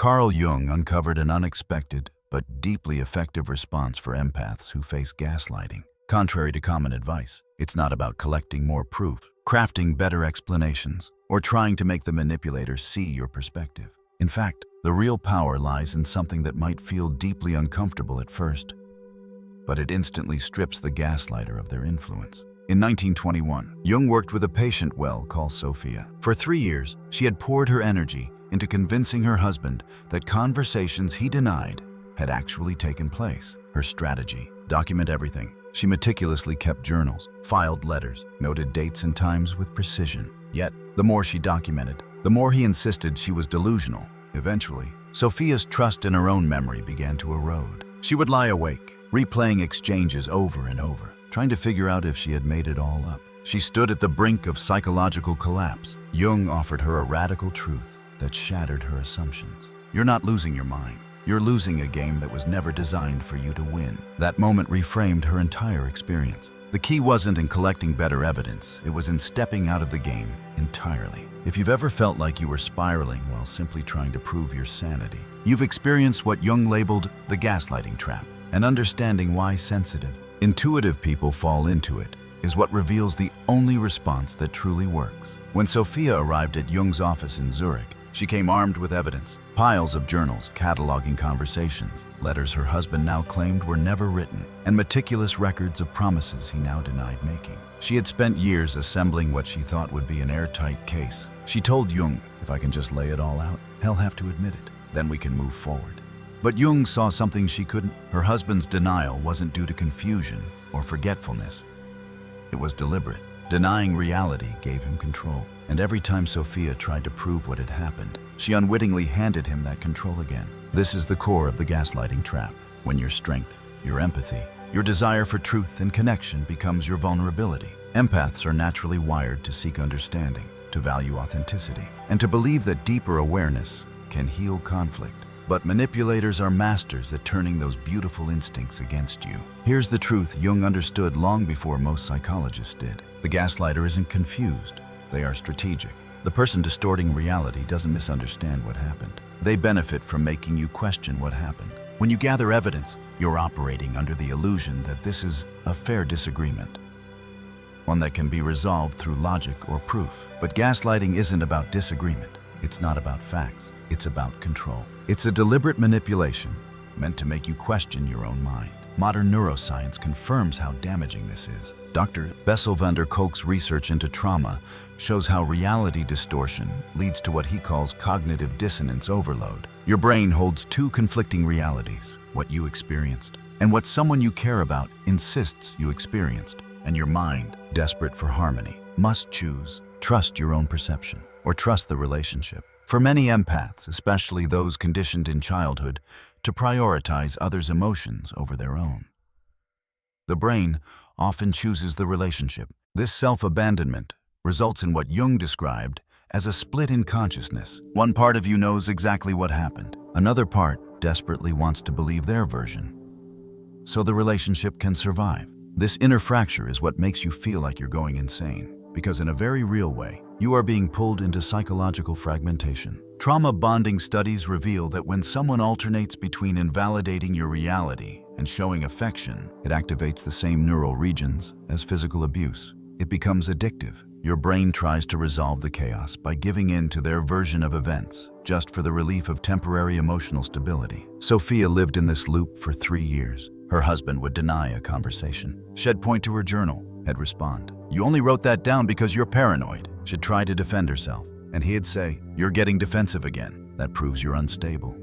Carl Jung uncovered an unexpected but deeply effective response for empaths who face gaslighting. Contrary to common advice, it's not about collecting more proof, crafting better explanations, or trying to make the manipulator see your perspective. In fact, the real power lies in something that might feel deeply uncomfortable at first, but it instantly strips the gaslighter of their influence. In 1921, Jung worked with a patient called Sophia. For 3 years, she had poured her energy into convincing her husband that conversations he denied had actually taken place. Her strategy: document everything. She meticulously kept journals, filed letters, noted dates and times with precision. Yet, the more she documented, the more he insisted she was delusional. Eventually, Sophia's trust in her own memory began to erode. She would lie awake, replaying exchanges over and over, trying to figure out if she had made it all up. She stood at the brink of psychological collapse. Jung offered her a radical truth that shattered her assumptions. You're not losing your mind. You're losing a game that was never designed for you to win. That moment reframed her entire experience. The key wasn't in collecting better evidence, it was in stepping out of the game entirely. If you've ever felt like you were spiraling while simply trying to prove your sanity, you've experienced what Jung labeled the gaslighting trap. And understanding why sensitive, intuitive people fall into it is what reveals the only response that truly works. When Sophia arrived at Jung's office in Zurich, she came armed with evidence, piles of journals cataloging conversations, letters her husband now claimed were never written, and meticulous records of promises he now denied making. She had spent years assembling what she thought would be an airtight case. She told Jung, "If I can just lay it all out, he'll have to admit it. Then we can move forward." But Jung saw something she couldn't. Her husband's denial wasn't due to confusion or forgetfulness. It was deliberate. Denying reality gave him control. And every time Sophia tried to prove what had happened, she unwittingly handed him that control again. This is the core of the gaslighting trap. When your strength, your empathy, your desire for truth and connection becomes your vulnerability. Empaths are naturally wired to seek understanding, to value authenticity, and to believe that deeper awareness can heal conflict. But manipulators are masters at turning those beautiful instincts against you. Here's the truth Jung understood long before most psychologists did. The gaslighter isn't confused. They are strategic. The person distorting reality doesn't misunderstand what happened. They benefit from making you question what happened. When you gather evidence, you're operating under the illusion that this is a fair disagreement, one that can be resolved through logic or proof. But gaslighting isn't about disagreement. It's not about facts. It's about control. It's a deliberate manipulation meant to make you question your own mind. Modern neuroscience confirms how damaging this is. Dr. Bessel van der Kolk's research into trauma shows how reality distortion leads to what he calls cognitive dissonance overload. Your brain holds two conflicting realities: what you experienced and what someone you care about insists you experienced. And your mind, desperate for harmony, must choose: trust your own perception or trust the relationship. For many empaths, especially those conditioned in childhood to prioritize others' emotions over their own, the brain often chooses the relationship. This self-abandonment results in what Jung described as a split in consciousness. One part of you knows exactly what happened. Another part desperately wants to believe their version, so the relationship can survive. This inner fracture is what makes you feel like you're going insane, because in a very real way, you are being pulled into psychological fragmentation. Trauma bonding studies reveal that when someone alternates between invalidating your reality and showing affection, it activates the same neural regions as physical abuse. It becomes addictive. Your brain tries to resolve the chaos by giving in to their version of events, just for the relief of temporary emotional stability. Sophia lived in this loop for 3 years. Her husband would deny a conversation. She'd point to her journal. He'd respond, "You only wrote that down because you're paranoid." She'd try to defend herself, and he'd say, "You're getting defensive again. That proves you're unstable."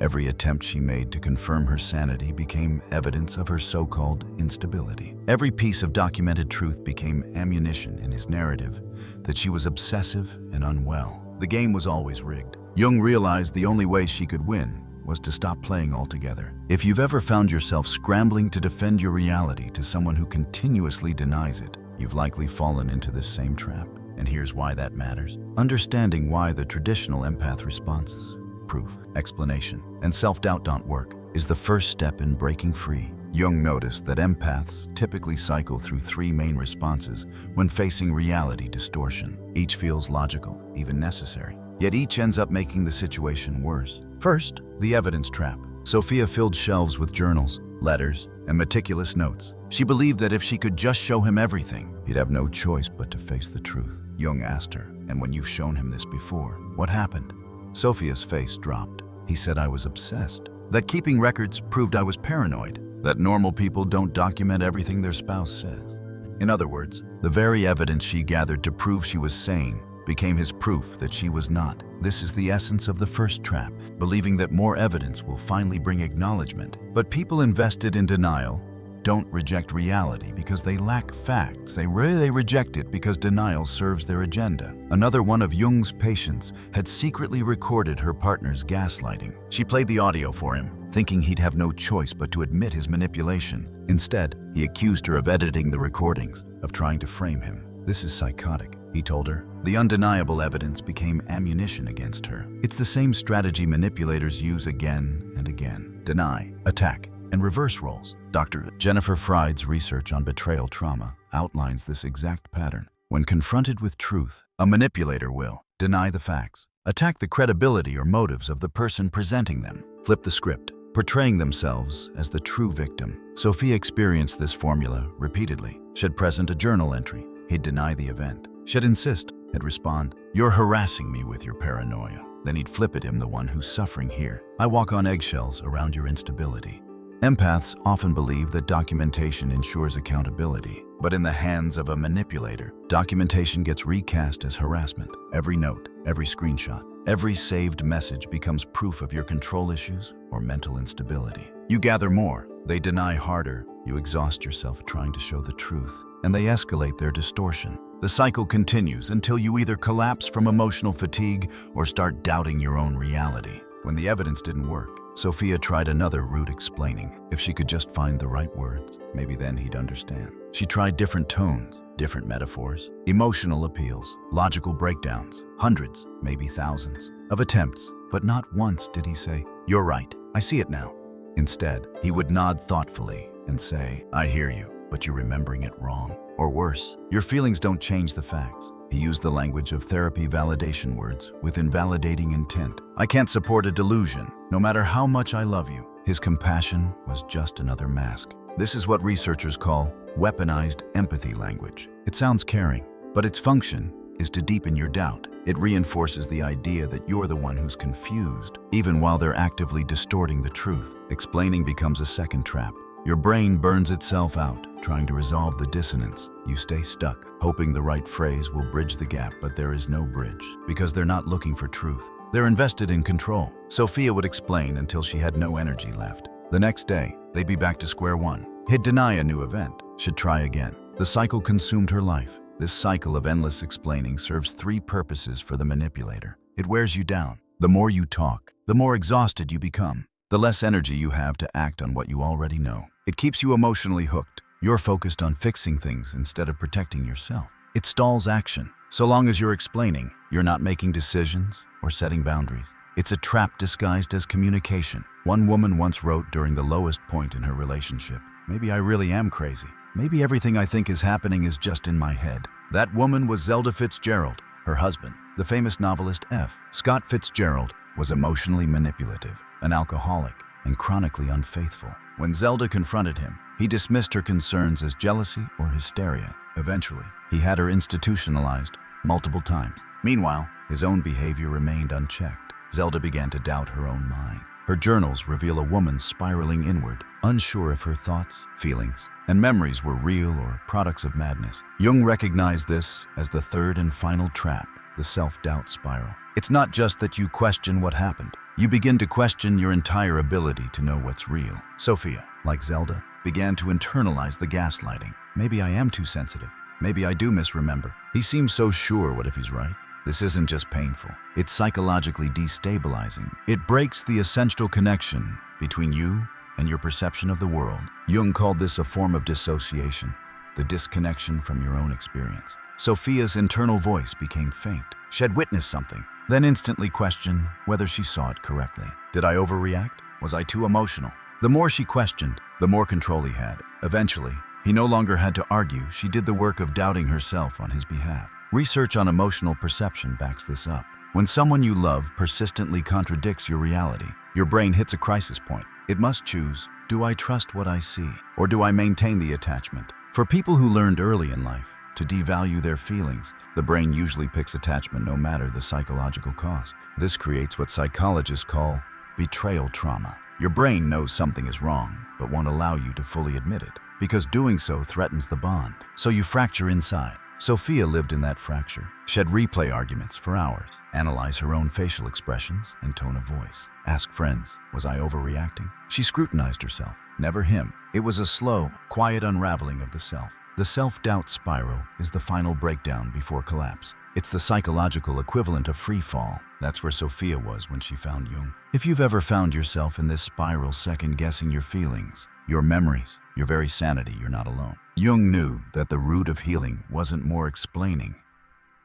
Every attempt she made to confirm her sanity became evidence of her so-called instability. Every piece of documented truth became ammunition in his narrative that she was obsessive and unwell. The game was always rigged. Jung realized the only way she could win was to stop playing altogether. If you've ever found yourself scrambling to defend your reality to someone who continuously denies it, you've likely fallen into this same trap. And here's why that matters. Understanding why the traditional empath responses, proof, explanation, and self-doubt don't work is the first step in breaking free. Jung noticed that empaths typically cycle through 3 main responses when facing reality distortion. Each feels logical, even necessary, yet each ends up making the situation worse. First, the evidence trap. Sophia filled shelves with journals, letters, and meticulous notes. She believed that if she could just show him everything, he'd have no choice but to face the truth. Jung asked her, "And when you've shown him this before, what happened?" Sophia's face dropped. "He said I was obsessed, that keeping records proved I was paranoid, that normal people don't document everything their spouse says." In other words, the very evidence she gathered to prove she was sane became his proof that she was not. This is the essence of the first trap, believing that more evidence will finally bring acknowledgement. But people invested in denial don't reject reality because they lack facts. They reject it because denial serves their agenda. Another one of Jung's patients had secretly recorded her partner's gaslighting. She played the audio for him, thinking he'd have no choice but to admit his manipulation. Instead, he accused her of editing the recordings, of trying to frame him. "This is psychotic," he told her. The undeniable evidence became ammunition against her. It's the same strategy manipulators use again and again. Deny, attack, and reverse roles. Dr. Jennifer Fried's research on betrayal trauma outlines this exact pattern. When confronted with truth, a manipulator will deny the facts, attack the credibility or motives of the person presenting them, flip the script, portraying themselves as the true victim. Sophia experienced this formula repeatedly. She'd present a journal entry. He'd deny the event. She'd insist. He'd respond, "You're harassing me with your paranoia." Then he'd flip at him, "The one who's suffering here. I walk on eggshells around your instability." Empaths often believe that documentation ensures accountability, but in the hands of a manipulator, documentation gets recast as harassment. Every note, every screenshot, every saved message becomes proof of your control issues or mental instability. You gather more, they deny harder, you exhaust yourself trying to show the truth, and they escalate their distortion. The cycle continues until you either collapse from emotional fatigue or start doubting your own reality. When the evidence didn't work, Sophia tried another route, explaining if she could just find the right words, maybe then he'd understand. She tried different tones, different metaphors, emotional appeals, logical breakdowns, hundreds, maybe thousands, of attempts, but not once did he say, "You're right, I see it now." Instead, he would nod thoughtfully and say, "I hear you, but you're remembering it wrong." Or worse, "Your feelings don't change the facts." He used the language of therapy validation words with invalidating intent. "I can't support a delusion, no matter how much I love you." His compassion was just another mask. This is what researchers call weaponized empathy language. It sounds caring, but its function is to deepen your doubt. It reinforces the idea that you're the one who's confused, even while they're actively distorting the truth. Explaining becomes a second trap. Your brain burns itself out, trying to resolve the dissonance. You stay stuck, hoping the right phrase will bridge the gap, but there is no bridge, because they're not looking for truth. They're invested in control. Sophia would explain until she had no energy left. The next day, they'd be back to square one. He'd deny a new event, should try again. The cycle consumed her life. This cycle of endless explaining serves three purposes for the manipulator. It wears you down. The more you talk, the more exhausted you become. The less energy you have to act on what you already know. It keeps you emotionally hooked. You're focused on fixing things instead of protecting yourself. It stalls action. So long as you're explaining, you're not making decisions or setting boundaries. It's a trap disguised as communication. One woman once wrote during the lowest point in her relationship, "Maybe I really am crazy. Maybe everything I think is happening is just in my head." That woman was Zelda Fitzgerald. Her husband, the famous novelist F. Scott Fitzgerald, was emotionally manipulative, an alcoholic, and chronically unfaithful. When Zelda confronted him, he dismissed her concerns as jealousy or hysteria. Eventually, he had her institutionalized multiple times. Meanwhile, his own behavior remained unchecked. Zelda began to doubt her own mind. Her journals reveal a woman spiraling inward, unsure if her thoughts, feelings, and memories were real or products of madness. Jung recognized this as the third and final trap, the self-doubt spiral. It's not just that you question what happened. You begin to question your entire ability to know what's real. Sophia, like Zelda, began to internalize the gaslighting. Maybe I am too sensitive. Maybe I do misremember. He seems so sure. What if he's right? This isn't just painful. It's psychologically destabilizing. It breaks the essential connection between you and your perception of the world. Jung called this a form of dissociation, the disconnection from your own experience. Sophia's internal voice became faint. She'd witnessed something, then instantly questioned whether she saw it correctly. Did I overreact? Was I too emotional? The more she questioned, the more control he had. Eventually, he no longer had to argue. She did the work of doubting herself on his behalf. Research on emotional perception backs this up. When someone you love persistently contradicts your reality, your brain hits a crisis point. It must choose, do I trust what I see, or do I maintain the attachment? For people who learned early in life to devalue their feelings, the brain usually picks attachment no matter the psychological cost. This creates what psychologists call betrayal trauma. Your brain knows something is wrong, but won't allow you to fully admit it, because doing so threatens the bond. So you fracture inside. Sophia lived in that fracture. She'd replay arguments for hours, analyze her own facial expressions and tone of voice, ask friends, was I overreacting? She scrutinized herself, never him. It was a slow, quiet unraveling of the self. The self-doubt spiral is the final breakdown before collapse. It's the psychological equivalent of free fall. That's where Sophia was when she found Jung. If you've ever found yourself in this spiral, second-guessing your feelings, your memories, your very sanity, you're not alone. Jung knew that the root of healing wasn't more explaining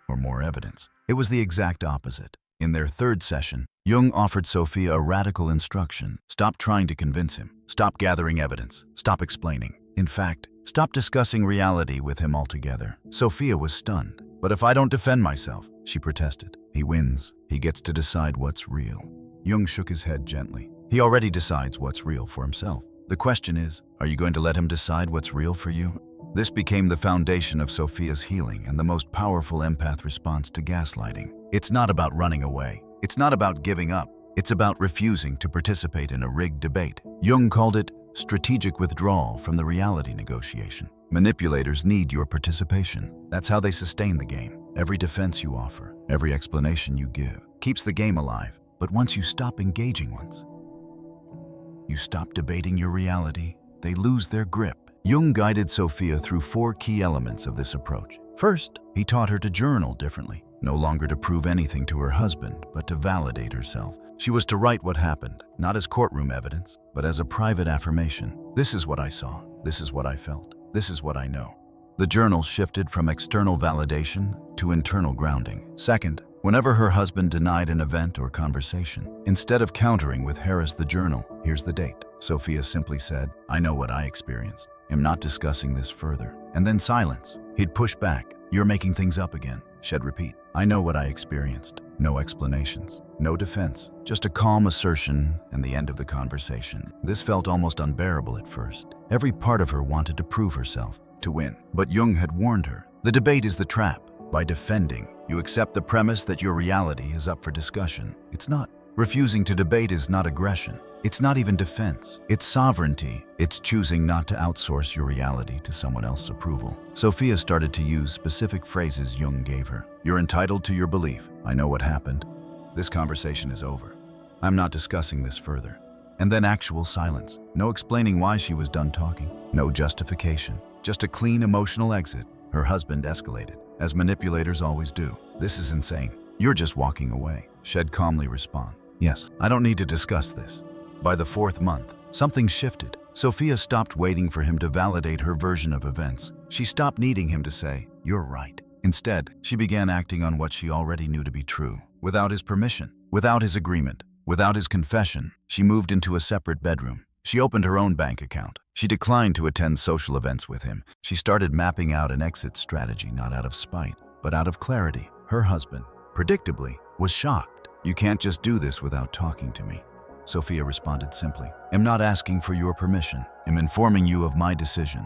or more evidence. It was the exact opposite. In their third session, Jung offered Sophia a radical instruction. Stop trying to convince him. Stop gathering evidence. Stop explaining. In fact, stop discussing reality with him altogether. Sophia was stunned. But if I don't defend myself, she protested. He wins. He gets to decide what's real. Jung shook his head gently. He already decides what's real for himself. The question is, are you going to let him decide what's real for you? This became the foundation of Sophia's healing and the most powerful empath response to gaslighting. It's not about running away. It's not about giving up. It's about refusing to participate in a rigged debate. Jung called it strategic withdrawal from the reality negotiation. Manipulators need your participation. That's how they sustain the game. Every defense you offer, every explanation you give, keeps the game alive. But once you stop engaging you stop debating your reality, they lose their grip. Jung guided Sophia through 4 key elements of this approach. First, he taught her to journal differently, no longer to prove anything to her husband, but to validate herself. She was to write what happened, not as courtroom evidence, but as a private affirmation. This is what I saw. This is what I felt. This is what I know. The journal shifted from external validation to internal grounding. Second, whenever her husband denied an event or conversation, instead of countering with "Here the journal, here's the date," Sophia simply said, "I know what I experienced. I'm not discussing this further." And then silence. He'd push back. "You're making things up again." She'd repeat, "I know what I experienced." No explanations, no defense, just a calm assertion and the end of the conversation. This felt almost unbearable at first. Every part of her wanted to prove herself, to win. But Jung had warned her. The debate is the trap. By defending, you accept the premise that your reality is up for discussion. It's not. Refusing to debate is not aggression. It's not even defense. It's sovereignty. It's choosing not to outsource your reality to someone else's approval. Sophia started to use specific phrases Jung gave her. "You're entitled to your belief. I know what happened. This conversation is over. I'm not discussing this further." And then actual silence. No explaining why she was done talking. No justification. Just a clean emotional exit. Her husband escalated, as manipulators always do. "This is insane. You're just walking away." She'd calmly respond, "Yes, I don't need to discuss this." By the 4th month, something shifted. Sophia stopped waiting for him to validate her version of events. She stopped needing him to say, "You're right." Instead, she began acting on what she already knew to be true. Without his permission, without his agreement, without his confession, she moved into a separate bedroom. She opened her own bank account. She declined to attend social events with him. She started mapping out an exit strategy, not out of spite, but out of clarity. Her husband, predictably, was shocked. "You can't just do this without talking to me." Sophia responded simply, "I'm not asking for your permission. I'm informing you of my decision."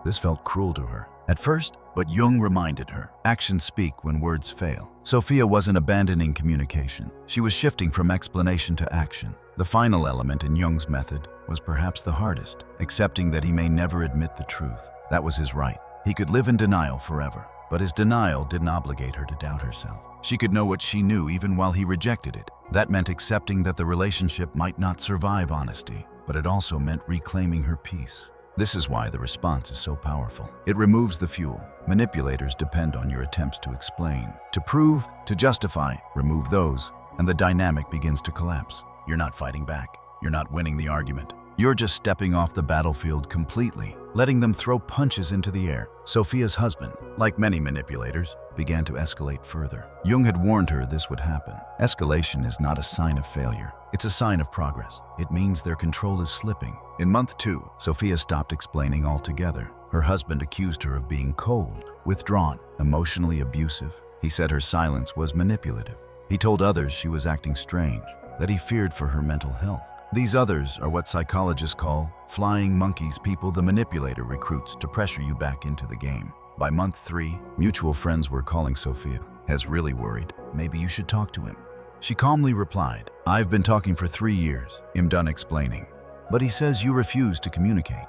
This felt cruel to her at first, but Jung reminded her, actions speak when words fail. Sophia wasn't abandoning communication. She was shifting from explanation to action. The final element in Jung's method was perhaps the hardest, accepting that he may never admit the truth. That was his right. He could live in denial forever, but his denial didn't obligate her to doubt herself. She could know what she knew even while he rejected it. That meant accepting that the relationship might not survive honesty, but it also meant reclaiming her peace. This is why the response is so powerful. It removes the fuel. Manipulators depend on your attempts to explain, to prove, to justify. Remove those, and the dynamic begins to collapse. You're not fighting back. You're not winning the argument. You're just stepping off the battlefield completely, letting them throw punches into the air. Sophia's husband, like many manipulators, began to escalate further. Jung had warned her this would happen. Escalation is not a sign of failure. It's a sign of progress. It means their control is slipping. In month 2, Sophia stopped explaining altogether. Her husband accused her of being cold, withdrawn, emotionally abusive. He said her silence was manipulative. He told others she was acting strange, that he feared for her mental health. These others are what psychologists call flying monkeys, people the manipulator recruits to pressure you back into the game. By month 3, mutual friends were calling Sophia. Has really worried. Maybe you should talk to him. She calmly replied, I've been talking for 3 years. I'm done explaining. But he says you refuse to communicate.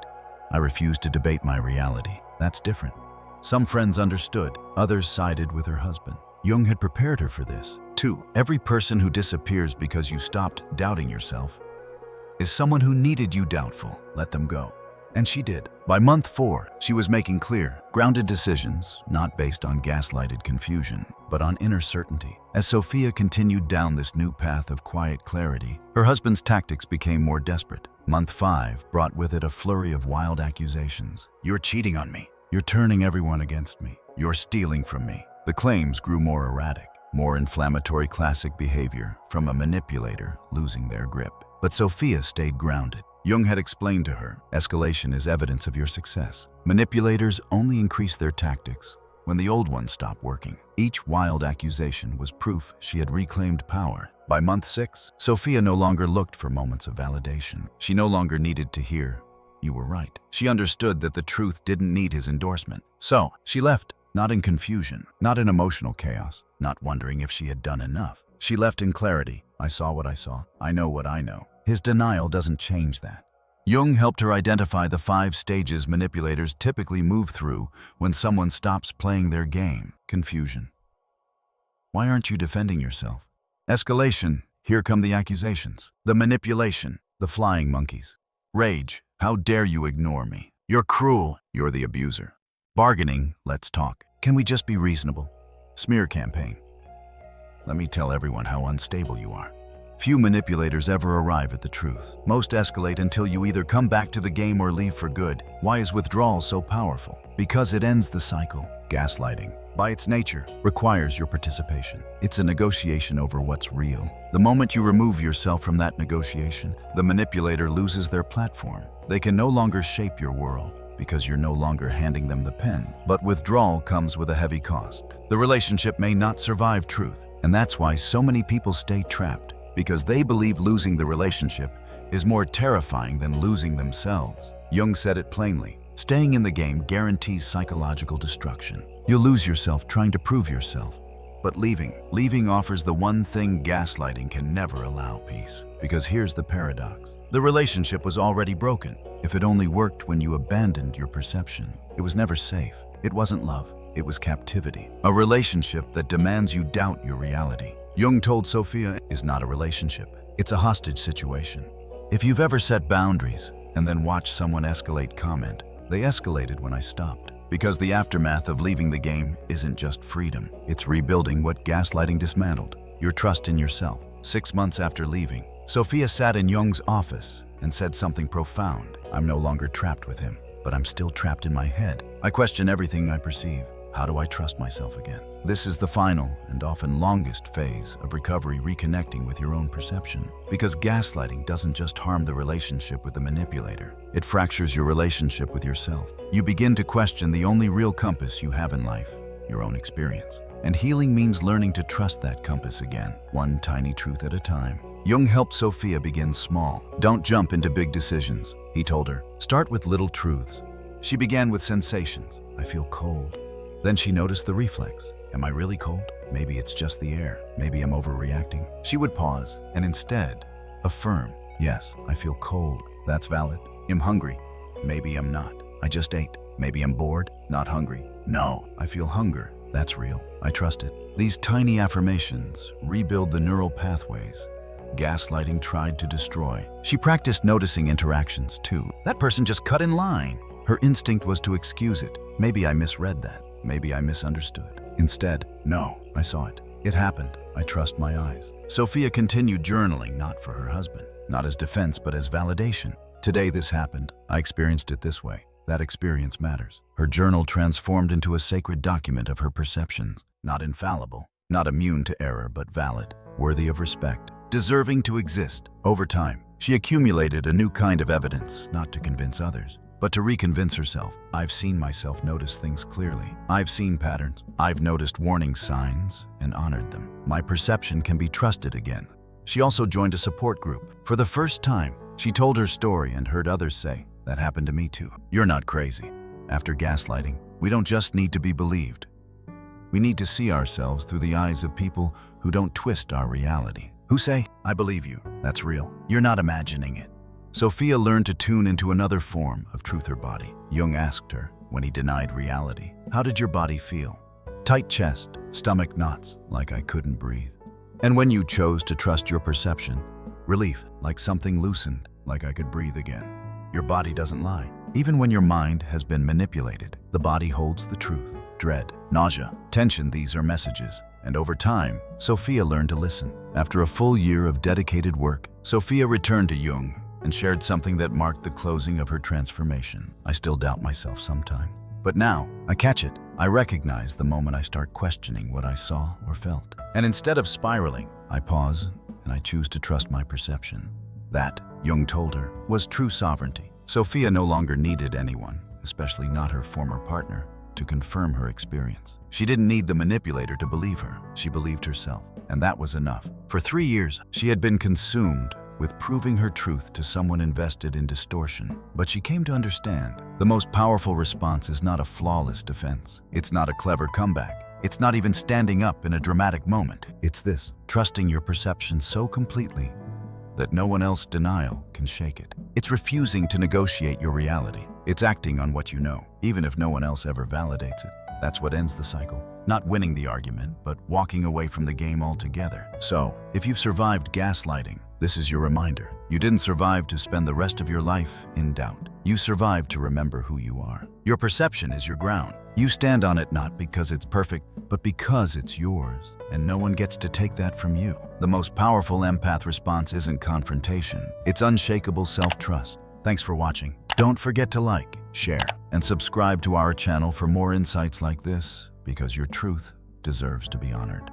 I refuse to debate my reality. That's different. Some friends understood, others sided with her husband. Jung had prepared her for this. 2. Every person who disappears because you stopped doubting yourself is someone who needed you doubtful. Let them go. And she did. By month 4, she was making clear, grounded decisions, not based on gaslighted confusion, but on inner certainty. As Sophia continued down this new path of quiet clarity, her husband's tactics became more desperate. Month 5 brought with it a flurry of wild accusations. You're cheating on me. You're turning everyone against me. You're stealing from me. The claims grew more erratic, more inflammatory, classic behavior from a manipulator losing their grip. But Sophia stayed grounded. Jung had explained to her, escalation is evidence of your success. Manipulators only increase their tactics when the old ones stop working. Each wild accusation was proof she had reclaimed power. By month 6, Sophia no longer looked for moments of validation. She no longer needed to hear, you were right. She understood that the truth didn't need his endorsement. So, she left, not in confusion, not in emotional chaos, not wondering if she had done enough. She left in clarity. I saw what I saw. I know what I know. His denial doesn't change that. Jung helped her identify the 5 stages manipulators typically move through when someone stops playing their game. Confusion. Why aren't you defending yourself? Escalation. Here come the accusations. The manipulation. The flying monkeys. Rage. How dare you ignore me? You're cruel. You're the abuser. Bargaining. Let's talk. Can we just be reasonable? Smear campaign. Let me tell everyone how unstable you are. Few manipulators ever arrive at the truth. Most escalate until you either come back to the game or leave for good. Why is withdrawal so powerful? Because it ends the cycle. Gaslighting, by its nature, requires your participation. It's a negotiation over what's real. The moment you remove yourself from that negotiation, the manipulator loses their platform. They can no longer shape your world because you're no longer handing them the pen. But withdrawal comes with a heavy cost. The relationship may not survive truth, and that's why so many people stay trapped. Because they believe losing the relationship is more terrifying than losing themselves. Jung said it plainly. Staying in the game guarantees psychological destruction. You'll lose yourself trying to prove yourself. But leaving offers the one thing gaslighting can never allow: peace. Because here's the paradox. The relationship was already broken. If it only worked when you abandoned your perception, it was never safe. It wasn't love. It was captivity. A relationship that demands you doubt your reality. Jung told Sophia is not a relationship. It's a hostage situation. If you've ever set boundaries and then watched someone escalate, comment, they escalated when I stopped. Because the aftermath of leaving the game isn't just freedom. It's rebuilding what gaslighting dismantled. Your trust in yourself. 6 months after leaving, Sophia sat in Jung's office and said something profound. I'm no longer trapped with him, but I'm still trapped in my head. I question everything I perceive. How do I trust myself again? This is the final and often longest phase of recovery, reconnecting with your own perception. Because gaslighting doesn't just harm the relationship with the manipulator, it fractures your relationship with yourself. You begin to question the only real compass you have in life, your own experience. And healing means learning to trust that compass again, one tiny truth at a time. Jung helped Sophia begin small. Don't jump into big decisions, he told her. Start with little truths. She began with sensations. I feel cold. Then she noticed the reflex. Am I really cold? Maybe it's just the air. Maybe I'm overreacting. She would pause and instead affirm. Yes, I feel cold. That's valid. I'm hungry. Maybe I'm not. I just ate. Maybe I'm bored. Not hungry. No, I feel hunger. That's real. I trust it. These tiny affirmations rebuild the neural pathways gaslighting tried to destroy. She practiced noticing interactions too. That person just cut in line. Her instinct was to excuse it. Maybe I misread that. Maybe I misunderstood. Instead, no, I saw it. It happened. I trust my eyes. Sophia continued journaling, not for her husband, not as defense, but as validation. Today this happened. I experienced it this way. That experience matters. Her journal transformed into a sacred document of her perceptions, not infallible, not immune to error, but valid, worthy of respect, deserving to exist. Over time, she accumulated a new kind of evidence, not to convince others, But to reconvince herself, I've seen myself notice things clearly. I've seen patterns. I've noticed warning signs and honored them. My perception can be trusted again. She also joined a support group. For the first time, she told her story and heard others say, "That happened to me too." You're not crazy. After gaslighting, we don't just need to be believed. We need to see ourselves through the eyes of people who don't twist our reality, who say, "I believe you, that's real. You're not imagining it." Sophia learned to tune into another form of truth or body. Jung asked her, when he denied reality, "How did your body feel?" Tight chest, stomach knots, like I couldn't breathe. And when you chose to trust your perception, relief, like something loosened, like I could breathe again. Your body doesn't lie. Even when your mind has been manipulated, the body holds the truth. Dread, nausea, tension, these are messages. And over time, Sophia learned to listen. After a full year of dedicated work, Sophia returned to Jung and shared something that marked the closing of her transformation. I still doubt myself sometimes. But now, I catch it. I recognize the moment I start questioning what I saw or felt. And instead of spiraling, I pause and I choose to trust my perception. That, Jung told her, was true sovereignty. Sophia no longer needed anyone, especially not her former partner, to confirm her experience. She didn't need the manipulator to believe her. She believed herself, and that was enough. For 3 years, she had been consumed with proving her truth to someone invested in distortion. But she came to understand the most powerful response is not a flawless defense. It's not a clever comeback. It's not even standing up in a dramatic moment. It's this, trusting your perception so completely that no one else's denial can shake it. It's refusing to negotiate your reality. It's acting on what you know, even if no one else ever validates it. That's what ends the cycle. Not winning the argument, but walking away from the game altogether. So, if you've survived gaslighting, this is your reminder. You didn't survive to spend the rest of your life in doubt. You survived to remember who you are. Your perception is your ground. You stand on it not because it's perfect, but because it's yours. And no one gets to take that from you. The most powerful empath response isn't confrontation. It's unshakable self-trust. Thanks for watching. Don't forget to like, share, and subscribe to our channel for more insights like this, because your truth deserves to be honored.